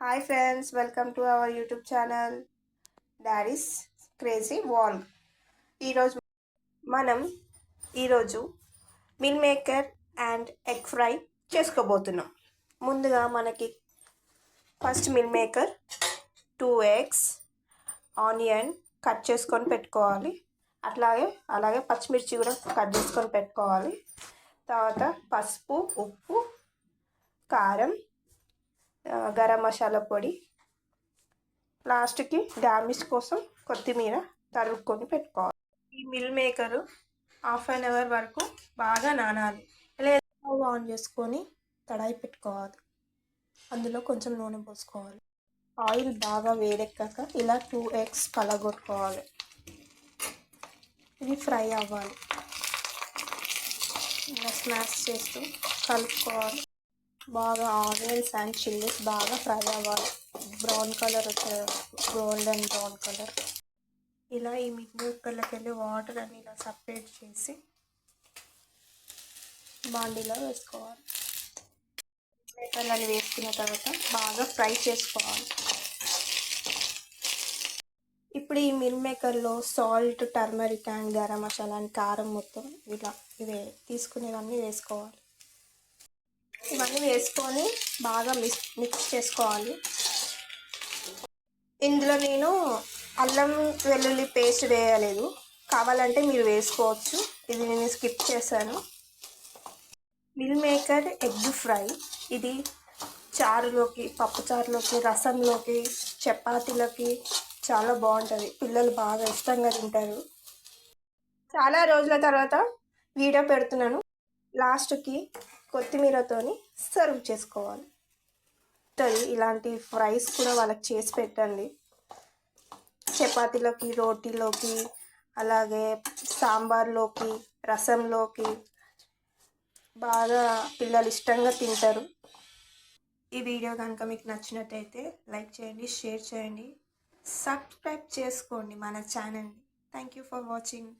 Hi friends, welcome to our YouTube channel Daddy's Crazy Wall. ఈరోజు మనం ఈరోజు meal maker and egg fry చేసుకోబోతున్నాం. ముందుగా మనకి first meal maker, 2 eggs, onion cut చేసుకొని పెట్టుకోవాలి. అలాగే పచ్చిమిర్చి కూడా కట్ చేసుకొని పెట్టుకోవాలి. తర్వాత పసుపు, ఉప్పు, కారం, గరం మసాలా పొడి, లాస్ట్కి డామిష్ కోసం కొత్తిమీర తరుక్కొని పెట్టుకోవాలి. ఈ meal maker half an hour వరకు బాగా నానాలి. లేదా స్టవ్ ఆన్ చేసుకొని కడాయి పెట్టుకోవాలి. అందులో కొంచెం నూనె పోసుకోవాలి. ఆయిల్ బాగా వేడెక్కాక ఇలా 2 ఎగ్స్ పలగొట్టుకోవాలి. ఇవి ఫ్రై అవ్వాలి. ఇలా స్మాష్ చేస్తూ కలుపుకోవాలి. బాగా ఆనియన్స్ అండ్ చిల్లీస్ బాగా ఫ్రై అవ్వాలి. బ్రౌన్ కలర్ వచ్చే గోల్డెన్ బ్రౌన్ కలర్. ఇలా ఈ మిల్మేకర్లోకి వెళ్ళి వాటర్ అని ఇలా సపరేట్ చేసి బాండీలో వేసుకోవాలి. మిల్మేకర్లని వేసుకున్న తర్వాత బాగా ఫ్రై చేసుకోవాలి. ఇప్పుడు ఈ మిల్ మేకర్లో salt, turmeric and garam masala and కారం మొత్తం ఇవే తీసుకునేవన్నీ వేసుకోవాలి. ఇవన్నీ వేసుకొని బాగా మిక్స్ చేసుకోవాలి. ఇందులో నేను అల్లం వెల్లుల్లి పేస్ట్ వేయలేదు, కావాలంటే మీరు వేసుకోవచ్చు. ఇది నేను స్కిప్ చేశాను. మిల్ మేకర్ ఎగ్ ఫ్రై ఇది చారులోకి, పప్పుచారులోకి, రసంలోకి, చపాతీలకి చాలా బాగుంటుంది. పిల్లలు బాగా ఇష్టంగా తింటారు. చాలా రోజుల తర్వాత వీడియో పెడుతున్నాను. లాస్ట్కి కొత్తిమీరతోని సర్వ్ చేసుకోవాలి. ఇలాంటి ఫ్రైస్ కూడా వాళ్ళకి చేసి పెట్టండి. చపాతీలోకి, రోటీలోకి, అలాగే సాంబార్లోకి, రసంలోకి బాగా పిల్లలు ఇష్టంగా తింటారు. ఈ వీడియో కనుక మీకు నచ్చినట్టయితే లైక్ చేయండి, షేర్ చేయండి, సబ్స్క్రైబ్ చేసుకోండి మన ఛానల్ని. Thank you for watching.